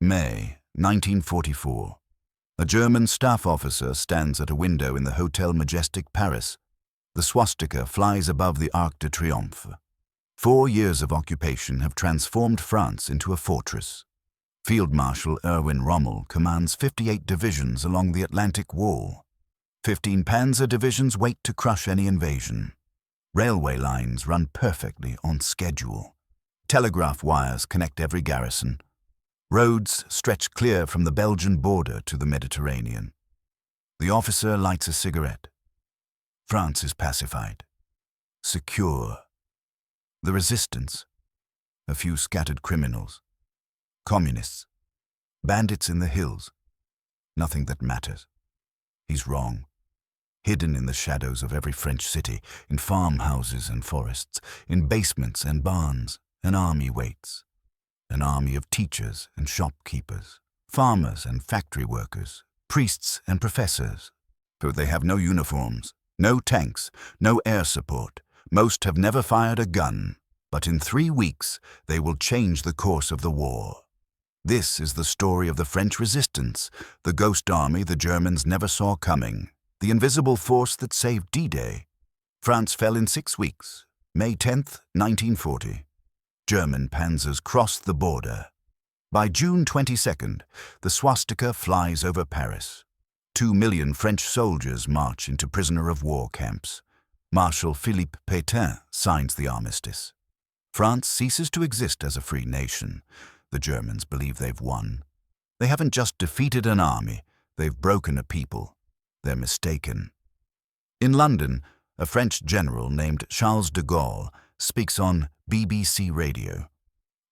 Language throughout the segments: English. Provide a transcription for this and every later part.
May 1944. A German staff officer stands at a window in the Hotel Majestic, Paris. The swastika flies above the Arc de Triomphe. 4 years of occupation have transformed France into a fortress. Field Marshal Erwin Rommel commands 58 divisions along the Atlantic Wall. 15 Panzer divisions wait to crush any invasion. Railway lines run perfectly on schedule. Telegraph wires connect every garrison. Roads stretch clear from the Belgian border to the Mediterranean. The officer lights a cigarette. France is pacified. Secure. The resistance. A few scattered criminals. Communists. Bandits in the hills. Nothing that matters. He's wrong. Hidden in the shadows of every French city, in farmhouses and forests, in basements and barns, an army waits. An army of teachers and shopkeepers, farmers and factory workers, priests and professors. But they have no uniforms, no tanks, no air support. Most have never fired a gun, but in 3 weeks they will change the course of the war. This is the story of the French resistance, the ghost army the Germans never saw coming, the invisible force that saved D-Day. France fell in 6 weeks, May 10th, 1940. German Panzers crossed the border. By June 22nd, the swastika flies over Paris. 2 million French soldiers march into prisoner of war camps. Marshal Philippe Pétain signs the armistice. France ceases to exist as a free nation. The Germans believe they've won. They haven't just defeated an army, they've broken a people. They're mistaken. In London, a French general named Charles de Gaulle speaks on BBC Radio,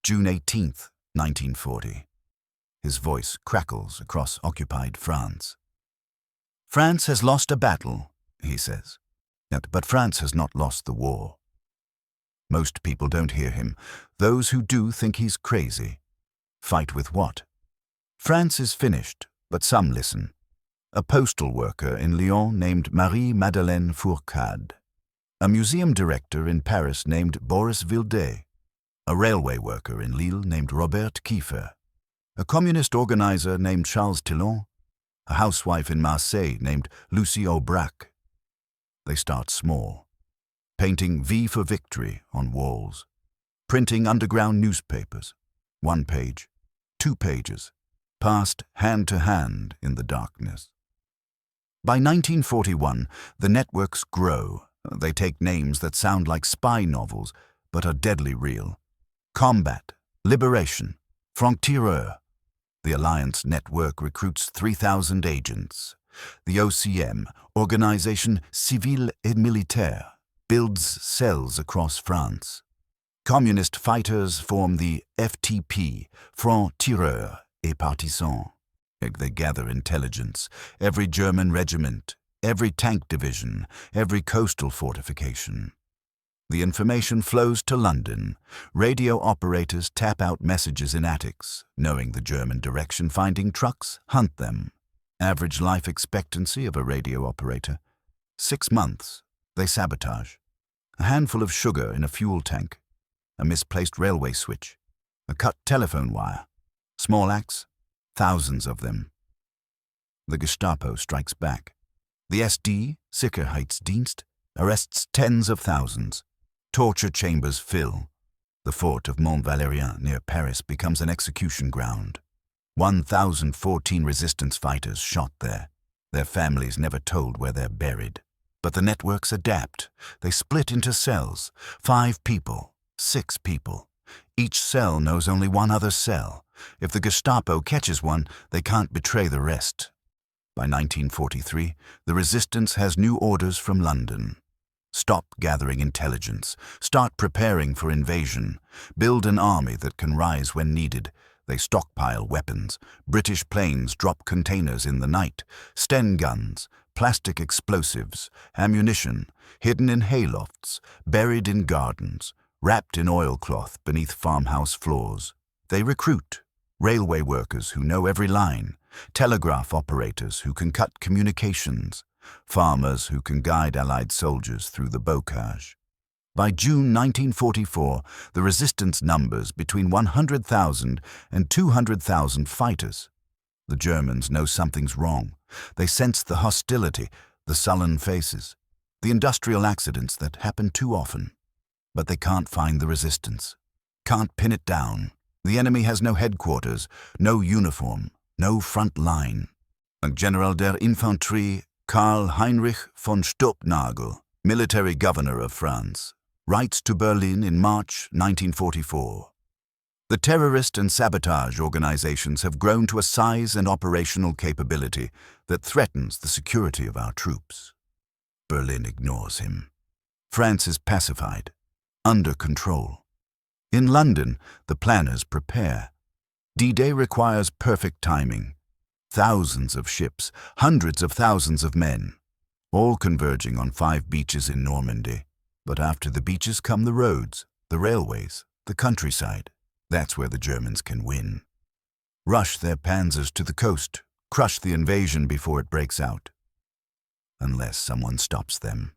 June 18th, 1940. His voice crackles across occupied France. France has lost a battle, he says. But France has not lost the war. Most people don't hear him. Those who do think he's crazy. Fight with what? France is finished, but some listen. A postal worker in Lyon named Marie-Madeleine Fourcade. A museum director in Paris named Boris Vildet. A railway worker in Lille named Robert Kiefer. A communist organizer named Charles Tillon. A housewife in Marseille named Lucie Aubrac. They start small, painting V for Victory on walls, printing underground newspapers, 1 page, 2 pages, passed hand to hand in the darkness. By 1941, the networks grow. They take names that sound like spy novels, but are deadly real. Combat, Liberation, Franc-Tireur. The Alliance Network recruits 3,000 agents. The OCM, Organisation Civile et Militaire, builds cells across France. Communist fighters form the FTP, Franc-Tireur et Partisans. They gather intelligence. Every German regiment, every tank division, every coastal fortification. The information flows to London. Radio operators tap out messages in attics. Knowing the German direction, finding trucks, hunt them. Average life expectancy of a radio operator, 6 months. They sabotage. A handful of sugar in a fuel tank. A misplaced railway switch. A cut telephone wire. Small acts, thousands of them. The Gestapo strikes back. The SD, Sicherheitsdienst, arrests tens of thousands. Torture chambers fill. The fort of Mont Valérien near Paris becomes an execution ground. 1,014 resistance fighters shot there. Their families never told where they're buried. But the networks adapt. They split into cells. 5 people, 6 people. Each cell knows only one other cell. If the Gestapo catches one, they can't betray the rest. By 1943, the resistance has new orders from London. Stop gathering intelligence. Start preparing for invasion. Build an army that can rise when needed. They stockpile weapons. British planes drop containers in the night. Sten guns, plastic explosives, ammunition, hidden in haylofts, buried in gardens, wrapped in oilcloth beneath farmhouse floors. They recruit. Railway workers who know every line. Telegraph operators who can cut communications. Farmers who can guide Allied soldiers through the bocage. By June 1944, the resistance numbers between 100,000 and 200,000 fighters. The Germans know something's wrong. They sense the hostility, the sullen faces, the industrial accidents that happen too often. But they can't find the resistance, can't pin it down. The enemy has no headquarters, no uniform, no front line. General der Infanterie Karl Heinrich von Stopnagel, military governor of France, writes to Berlin in March 1944. The terrorist and sabotage organizations have grown to a size and operational capability that threatens the security of our troops. Berlin ignores him. France is pacified, under control. In London, the planners prepare. D-Day requires perfect timing. Thousands of ships, hundreds of thousands of men, all converging on 5 beaches in Normandy. But after the beaches come the roads, the railways, the countryside. That's where the Germans can win. Rush their panzers to the coast, crush the invasion before it breaks out. Unless someone stops them.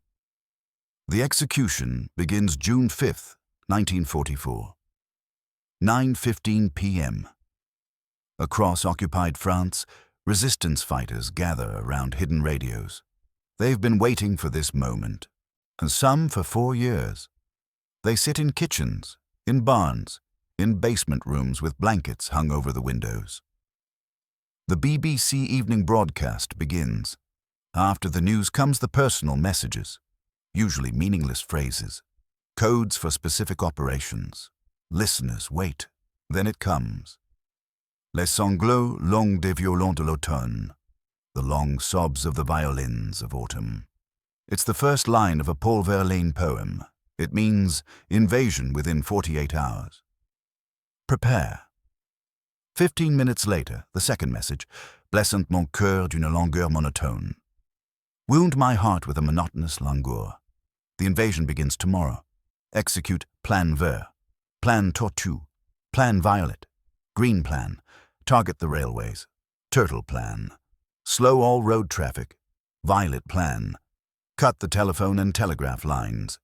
The execution begins June 5th, 1944. 9:15 p.m. Across occupied France, resistance fighters gather around hidden radios. They've been waiting for this moment, and some for 4 years. They sit in kitchens, in barns, in basement rooms with blankets hung over the windows. The BBC evening broadcast begins. After the news comes the personal messages, usually meaningless phrases, codes for specific operations. Listeners wait. Then it comes. Les sanglots longs des violons de l'automne, the long sobs of the violins of autumn. It's the first line of a Paul Verlaine poem. It means invasion within 48 hours. Prepare. 15 minutes later, the second message, blessant mon cœur d'une langueur monotone. Wound my heart with a monotonous langueur. The invasion begins tomorrow. Execute Plan Vert, Plan Tortue, Plan Violet, Green Plan, target the railways, Turtle Plan, slow all road traffic, Violet Plan, cut the telephone and telegraph lines.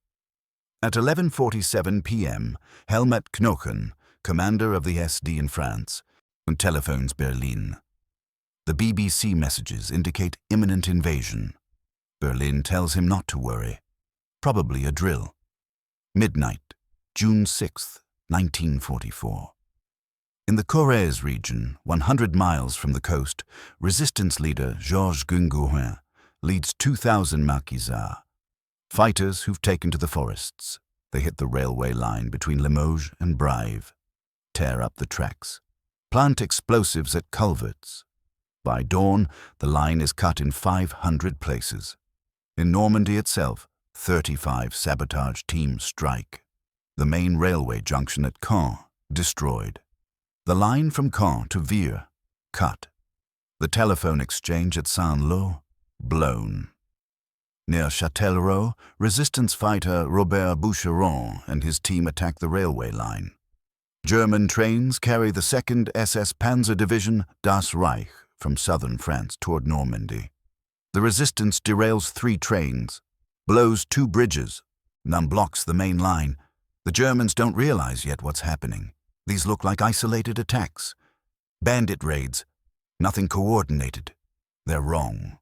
At 11:47 p.m., Helmut Knochen, commander of the SD in France, telephones Berlin. The BBC messages indicate imminent invasion. Berlin tells him not to worry. Probably a drill. Midnight, June 6th, 1944. In the Corrèze region, 100 miles from the coast, resistance leader Georges Gungoin leads 2,000 maquisards, fighters who've taken to the forests. They hit the railway line between Limoges and Brive, tear up the tracks, plant explosives at culverts. By dawn, the line is cut in 500 places. In Normandy itself, 35 sabotage teams strike. The main railway junction at Caen, destroyed. The line from Caen to Vire, cut. The telephone exchange at Saint-Lô, blown. Near Châtellerault, resistance fighter Robert Boucheron and his team attack the railway line. German trains carry the 2nd SS Panzer Division Das Reich from southern France toward Normandy. The resistance derails 3 trains, blows 2 bridges, and unblocks the main line. The Germans don't realize yet what's happening. These look like isolated attacks. Bandit raids. Nothing coordinated. They're wrong.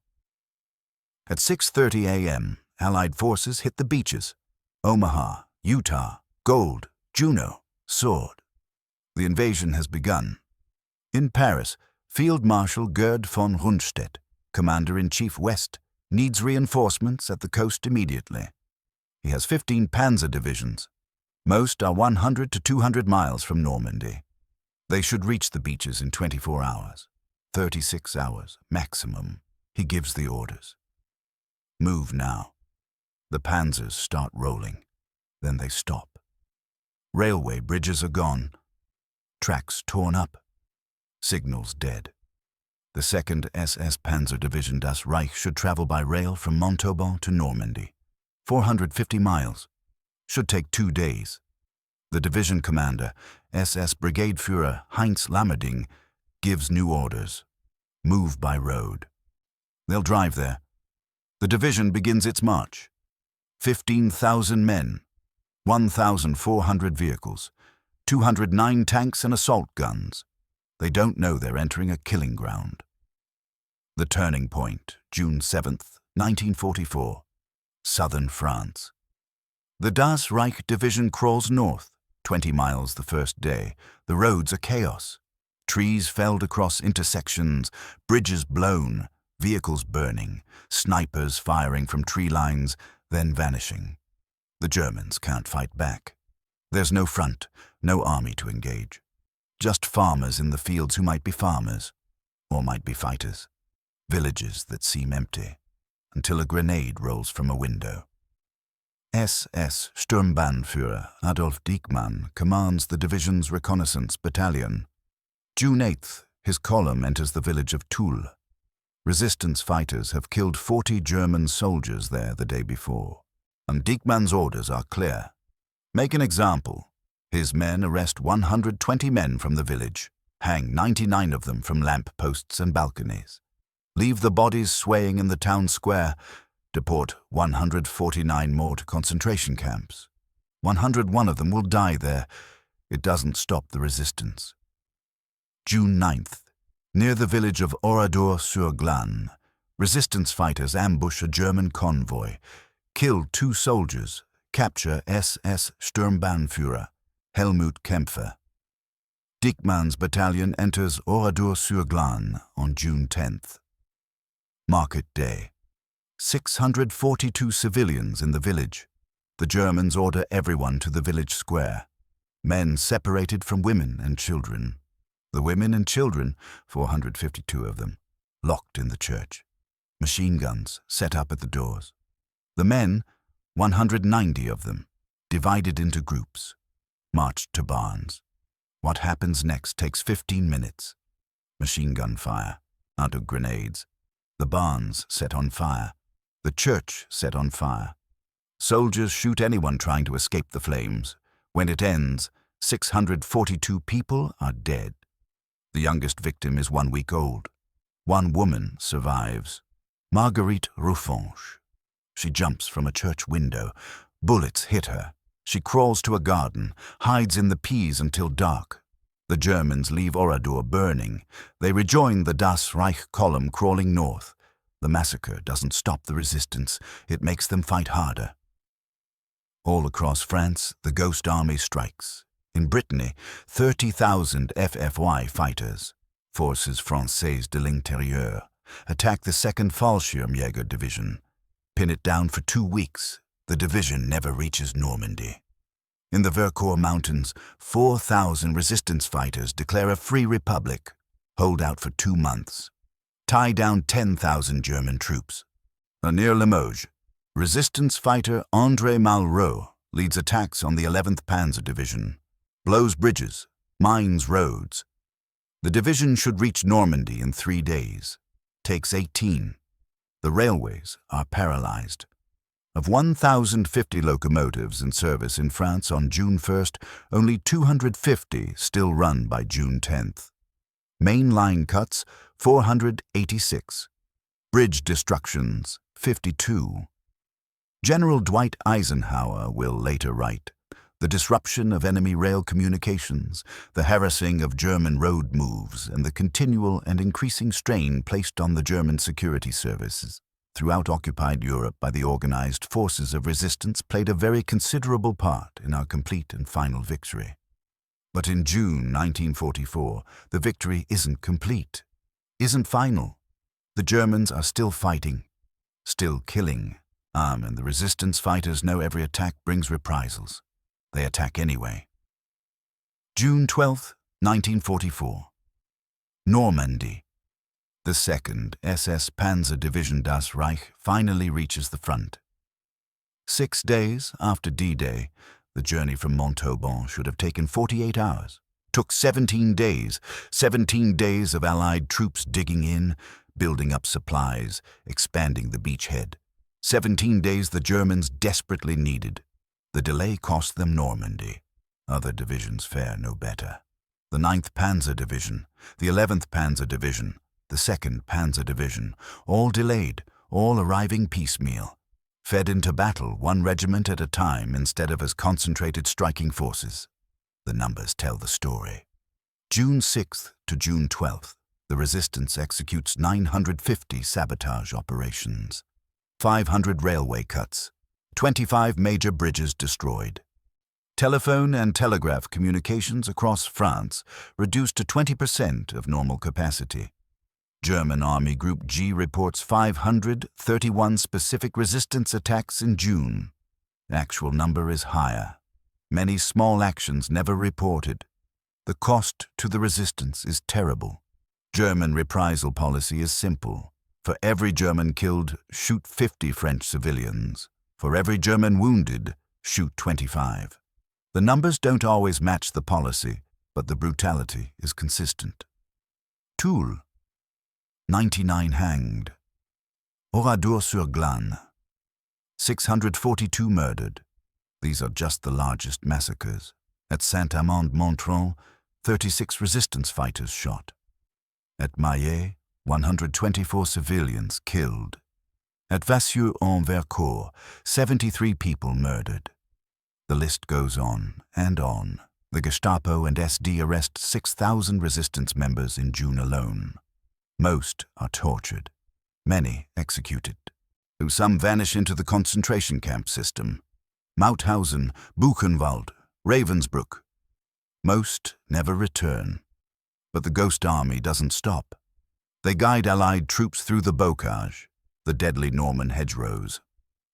At 6:30 a.m., Allied forces hit the beaches. Omaha, Utah, Gold, Juno, Sword. The invasion has begun. In Paris, Field Marshal Gerd von Rundstedt, Commander-in-Chief West, needs reinforcements at the coast immediately. He has 15 panzer divisions. Most are 100 to 200 miles from Normandy. They should reach the beaches in 24 hours, 36 hours maximum. He gives the orders. Move now. The panzers start rolling. Then they stop. Railway bridges are gone. Tracks torn up. Signals dead. The 2nd SS Panzer Division Das Reich should travel by rail from Montauban to Normandy. 450 miles. Should take 2 days. The division commander, SS Brigade Führer Heinz Lammerding, gives new orders. Move by road. They'll drive there. The division begins its march. 15,000 men. 1,400 vehicles, 209 tanks and assault guns. They don't know they're entering a killing ground. The turning point, June 7th, 1944, southern France. The Das Reich division crawls north, 20 miles the first day. The roads are chaos. Trees felled across intersections, bridges blown, vehicles burning, snipers firing from tree lines, then vanishing. The Germans can't fight back. There's no front, no army to engage. Just farmers in the fields who might be farmers, or might be fighters. Villages that seem empty, until a grenade rolls from a window. SS Sturmbannführer Adolf Diekmann commands the division's reconnaissance battalion. June 8th, his column enters the village of Toul. Resistance fighters have killed 40 German soldiers there the day before, and Diekmann's orders are clear. Make an example. His men arrest 120 men from the village, hang 99 of them from lamp posts and balconies. Leave the bodies swaying in the town square, deport 149 more to concentration camps. 101 of them will die there. It doesn't stop the resistance. June 9th, near the village of Oradour-sur-Glane, resistance fighters ambush a German convoy, kill 2 soldiers, capture SS Sturmbannführer Helmut Kempfer. Diekmann's battalion enters Oradour-sur-Glane on June 10th. Market day. 642 civilians in the village. The Germans order everyone to the village square. Men separated from women and children. The women and children, 452 of them, locked in the church. Machine guns set up at the doors. The men, 190 of them, divided into groups, marched to barns. What happens next takes 15 minutes. Machine gun fire, out of grenades. The barns set on fire. The church set on fire. Soldiers shoot anyone trying to escape the flames. When it ends, 642 people are dead. The youngest victim is 1 week old. 1 woman survives. Marguerite Ruffanche. She jumps from a church window. Bullets hit her. She crawls to a garden, hides in the peas until dark. The Germans leave Oradour burning. They rejoin the Das Reich column crawling north. The massacre doesn't stop the resistance. It makes them fight harder. All across France, the Ghost Army strikes. In Brittany, 30,000 FFY fighters, Forces Françaises de l'Intérieur, attack the 2nd Fallschirmjäger Division. Pin it down for 2 weeks. The division never reaches Normandy. In the Vercors Mountains, 4,000 resistance fighters declare a free republic, hold out for 2 months, tie down 10,000 German troops. Near Limoges, resistance fighter André Malraux leads attacks on the 11th Panzer Division, blows bridges, mines roads. The division should reach Normandy in 3 days, takes 18. The railways are paralyzed. Of 1,050 locomotives in service in France on June 1st, only 250 still run by June 10th. Main line cuts, 486. Bridge destructions, 52. General Dwight Eisenhower will later write, "The disruption of enemy rail communications, the harassing of German road moves, and the continual and increasing strain placed on the German security services throughout occupied Europe by the organized forces of resistance played a very considerable part in our complete and final victory." But in June 1944, the victory isn't complete, isn't final. The Germans are still fighting, still killing, and the resistance fighters know every attack brings reprisals. They attack anyway. June 12, 1944. Normandy. The 2nd SS Panzer Division Das Reich finally reaches the front. 6 days after D-Day, the journey from Montauban should have taken 48 hours. Took 17 days of Allied troops digging in, building up supplies, expanding the beachhead. 17 days the Germans desperately needed. The delay cost them Normandy. Other divisions fare no better. The 9th Panzer Division, the 11th Panzer Division, the 2nd Panzer Division, all delayed, all arriving piecemeal. fed into battle one regiment at a time instead of as concentrated striking forces. The numbers tell the story. June 6th to June 12th, the resistance executes 950 sabotage operations, 500 railway cuts, 25 major bridges destroyed. Telephone and telegraph communications across France reduced to 20% of normal capacity. German Army Group G reports 531 specific resistance attacks in June. Actual number is higher. Many small actions never reported. The cost to the resistance is terrible. German reprisal policy is simple. For every German killed, shoot 50 French civilians. For every German wounded, shoot 25. The numbers don't always match the policy, but the brutality is consistent. Toul, 99 hanged. Oradour-sur-Glane, 642 murdered. These are just the largest massacres. At Saint-Amand-Montrond, 36 resistance fighters shot. At Maillet, 124 civilians killed. At Vassieux-en-Vercors, 73 people murdered. The list goes on and on. The Gestapo and SD arrest 6,000 resistance members in June alone. Most are tortured. Many executed. Some vanish into the concentration camp system. Mauthausen, Buchenwald, Ravensbrück. Most never return. But the Ghost Army doesn't stop. They guide Allied troops through the bocage, the deadly Norman hedgerows,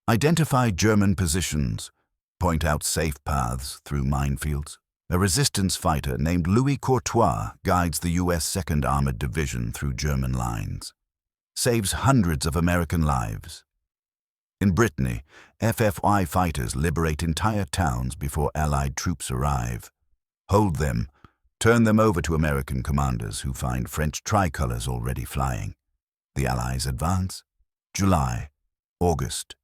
identify German positions, point out safe paths through minefields. A resistance fighter named Louis Courtois guides the U.S. 2nd Armored Division through German lines, saves hundreds of American lives. In Brittany, FFI fighters liberate entire towns before Allied troops arrive, hold them, turn them over to American commanders who find French tricolors already flying. The Allies advance. July, August.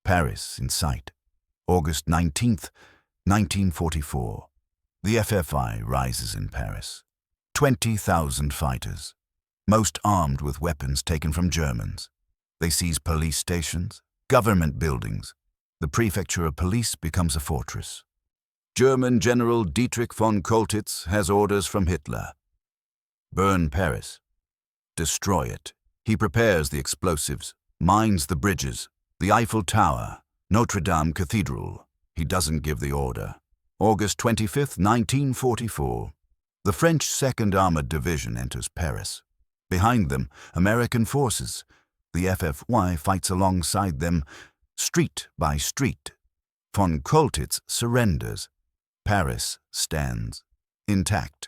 Paris in sight. August 19th, 1944. The FFI rises in Paris. 20,000 fighters, most armed with weapons taken from Germans. They seize police stations, government buildings. The prefecture of police becomes a fortress. German General Dietrich von Choltitz has orders from Hitler. Burn Paris. Destroy it. He prepares the explosives, mines the bridges, the Eiffel Tower, Notre Dame Cathedral. He doesn't give the order. August 25th, 1944. The French 2nd Armored Division enters Paris. Behind them, American forces. The FFY fights alongside them, street by street. Von Choltitz surrenders. Paris stands, intact.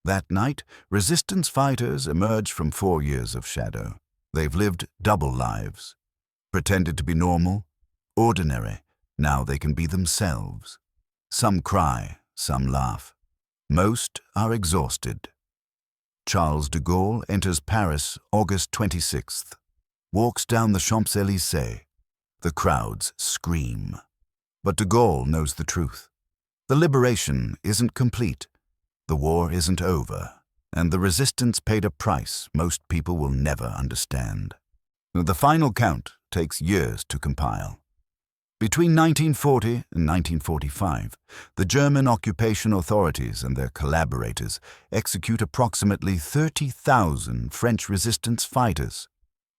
That night, resistance fighters emerge from 4 years of shadow. They've lived double lives. Pretended to be normal, ordinary. Now they can be themselves. Some cry, some laugh. Most are exhausted. Charles de Gaulle enters Paris August 26th. Walks down the Champs-Élysées. The crowds scream. But de Gaulle knows the truth. The liberation isn't complete. The war isn't over. And the resistance paid a price most people will never understand. The final count takes years to compile. Between 1940 and 1945, the German occupation authorities and their collaborators execute approximately 30,000 French resistance fighters.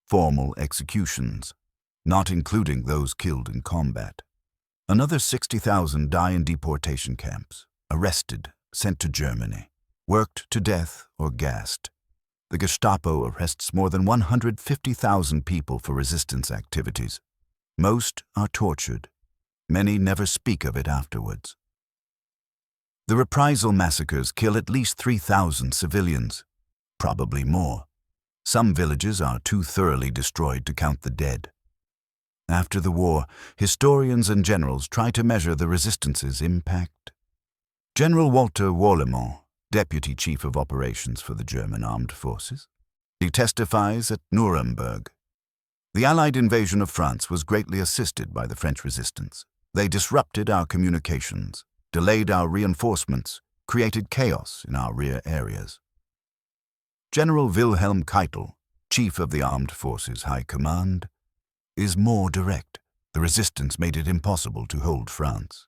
Formal executions, not including those killed in combat. Another 60,000 die in deportation camps, arrested, sent to Germany, worked to death or gassed. The Gestapo arrests more than 150,000 people for resistance activities. Most are tortured. Many never speak of it afterwards. The reprisal massacres kill at least 3,000 civilians, probably more. Some villages are too thoroughly destroyed to count the dead. After the war, historians and generals try to measure the resistance's impact. General Walter Wahlemont, Deputy Chief of Operations for the German Armed Forces, he testifies at Nuremberg. The Allied invasion of France was greatly assisted by the French resistance. They disrupted our communications, delayed our reinforcements, created chaos in our rear areas. General Wilhelm Keitel, Chief of the Armed Forces High Command, is more direct. The resistance made it impossible to hold France.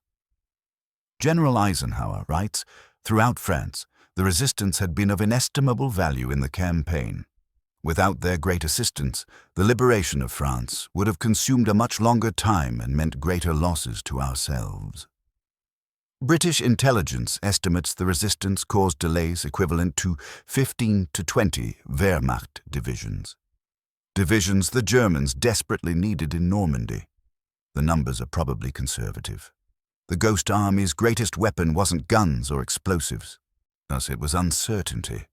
General Eisenhower writes, "Throughout France, the resistance had been of inestimable value in the campaign. Without their great assistance, the liberation of France would have consumed a much longer time and meant greater losses to ourselves." British intelligence estimates the resistance caused delays equivalent to 15 to 20 Wehrmacht divisions. Divisions the Germans desperately needed in Normandy. The numbers are probably conservative. The Ghost Army's greatest weapon wasn't guns or explosives. Thus it was uncertainty.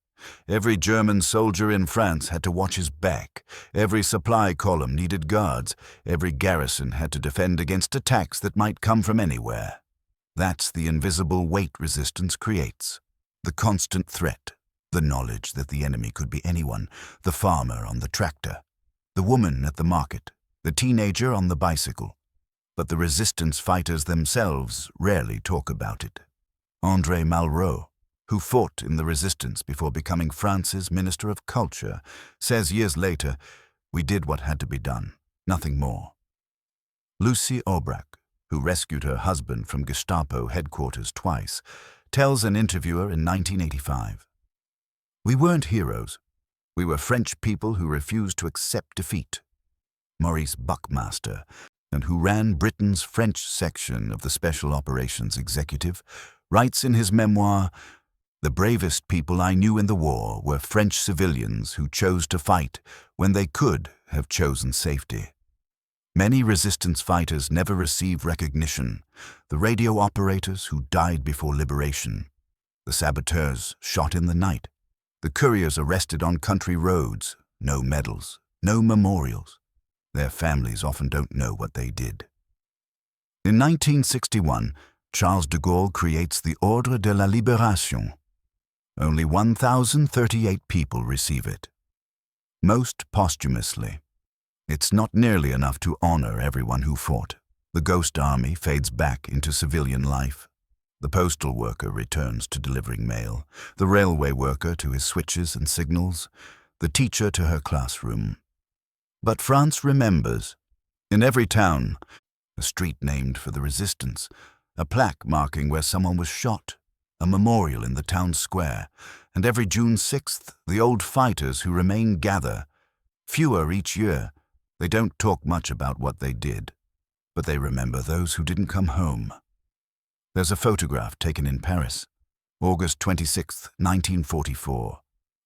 Every German soldier in France had to watch his back. Every supply column needed guards. Every garrison had to defend against attacks that might come from anywhere. That's the invisible weight resistance creates. The constant threat, the knowledge that the enemy could be anyone, the farmer on the tractor, the woman at the market, the teenager on the bicycle. But the resistance fighters themselves rarely talk about it. André Malraux, who fought in the resistance before becoming France's Minister of Culture, says years later, "We did what had to be done, nothing more." Lucy Aubrac, who rescued her husband from Gestapo headquarters twice, tells an interviewer in 1985, "We weren't heroes. We were French people who refused to accept defeat." Maurice Buckmaster, and who ran Britain's French section of the Special Operations Executive, writes in his memoir, "The bravest people I knew in the war were French civilians who chose to fight when they could have chosen safety. Many resistance fighters never receive recognition. The radio operators who died before liberation, the saboteurs shot in the night, the couriers arrested on country roads, no medals, no memorials. Their families often don't know what they did." In 1961, Charles de Gaulle creates the Ordre de la Libération. Only 1,038 people receive it, most posthumously. It's not nearly enough to honor everyone who fought. The Ghost Army fades back into civilian life. The postal worker returns to delivering mail, the railway worker to his switches and signals, the teacher to her classroom. But France remembers. In every town, a street named for the resistance, a plaque marking where someone was shot, a memorial in the town square, and every June 6th, the old fighters who remain gather. Fewer each year. They don't talk much about what they did, but they remember those who didn't come home. There's a photograph taken in Paris, August 26, 1944,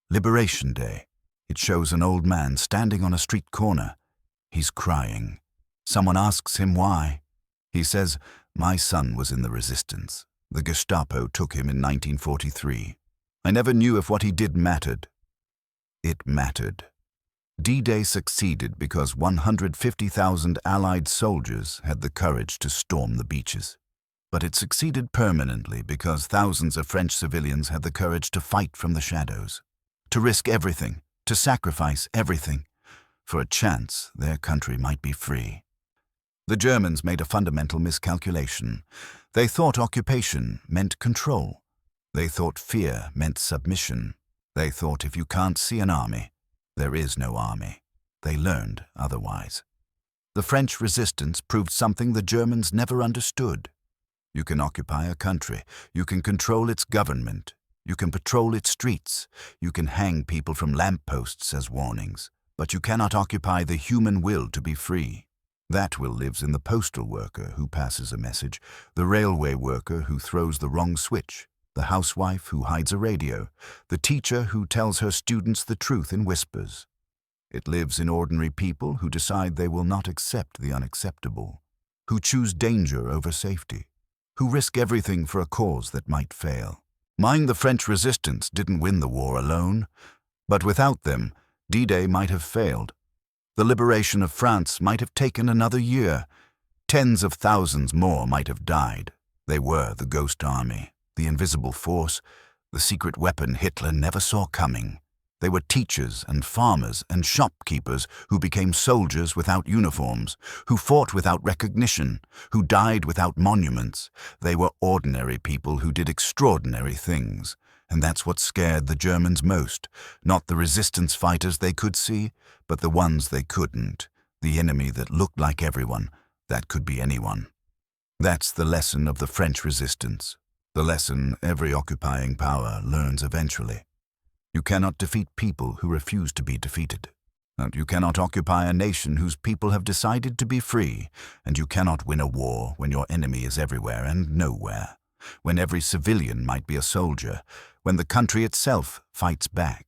Liberation Day. It shows an old man standing on a street corner. He's crying. Someone asks him why. He says, "My son was in the resistance. The Gestapo took him in 1943. I never knew if what he did mattered." It mattered. D-Day succeeded because 150,000 Allied soldiers had the courage to storm the beaches. But it succeeded permanently because thousands of French civilians had the courage to fight from the shadows, to risk everything, to sacrifice everything, for a chance their country might be free. The Germans made a fundamental miscalculation. They thought occupation meant control. They thought fear meant submission. They thought if you can't see an army, there is no army. They learned otherwise. The French resistance proved something the Germans never understood. You can occupy a country. You can control its government. You can patrol its streets. You can hang people from lampposts as warnings. But you cannot occupy the human will to be free. That will lives in the postal worker who passes a message, the railway worker who throws the wrong switch, the housewife who hides a radio, the teacher who tells her students the truth in whispers. It lives in ordinary people who decide they will not accept the unacceptable, who choose danger over safety, who risk everything for a cause that might fail. Mind the French resistance didn't win the war alone, but without them, D-Day might have failed. The liberation of France might have taken another year. Tens of thousands more might have died. They were the Ghost Army, the invisible force, the secret weapon Hitler never saw coming. They were teachers and farmers and shopkeepers who became soldiers without uniforms, who fought without recognition, who died without monuments. They were ordinary people who did extraordinary things. And that's what scared the Germans most, not the resistance fighters they could see, but the ones they couldn't, the enemy that looked like everyone, That could be anyone. That's the lesson of the French resistance, the lesson every occupying power learns eventually. You cannot defeat people who refuse to be defeated. And you cannot occupy a nation whose people have decided to be free, and you cannot win a war when your enemy is everywhere and nowhere, when every civilian might be a soldier, when the country itself fights back.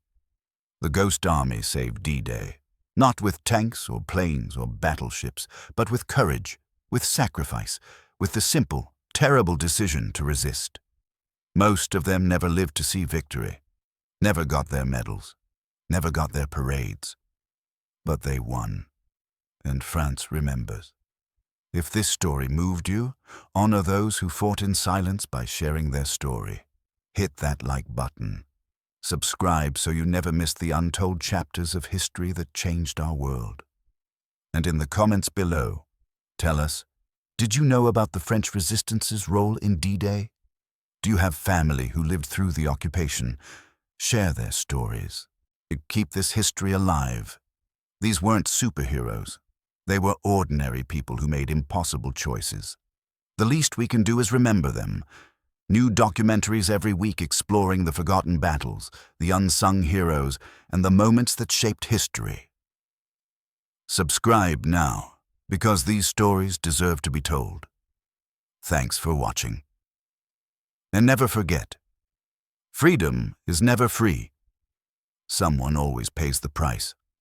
The Ghost Army saved D-Day, not with tanks or planes or battleships, but with courage, with sacrifice, with the simple, terrible decision to resist. Most of them never lived to see victory, never got their medals, never got their parades. But they won, and France remembers. If this story moved you, honor those who fought in silence by sharing their story. Hit that like button. Subscribe so you never miss the untold chapters of history that changed our world. And in the comments below, tell us, did you know about the French resistance's role in D-Day? Do you have family who lived through the occupation? Share their stories. Keep this history alive. These weren't superheroes. They were ordinary people who made impossible choices. The least we can do is remember them. New documentaries every week exploring the forgotten battles, the unsung heroes, and the moments that shaped history. Subscribe now, because these stories deserve to be told. Thanks for watching. And never forget, freedom is never free. Someone always pays the price.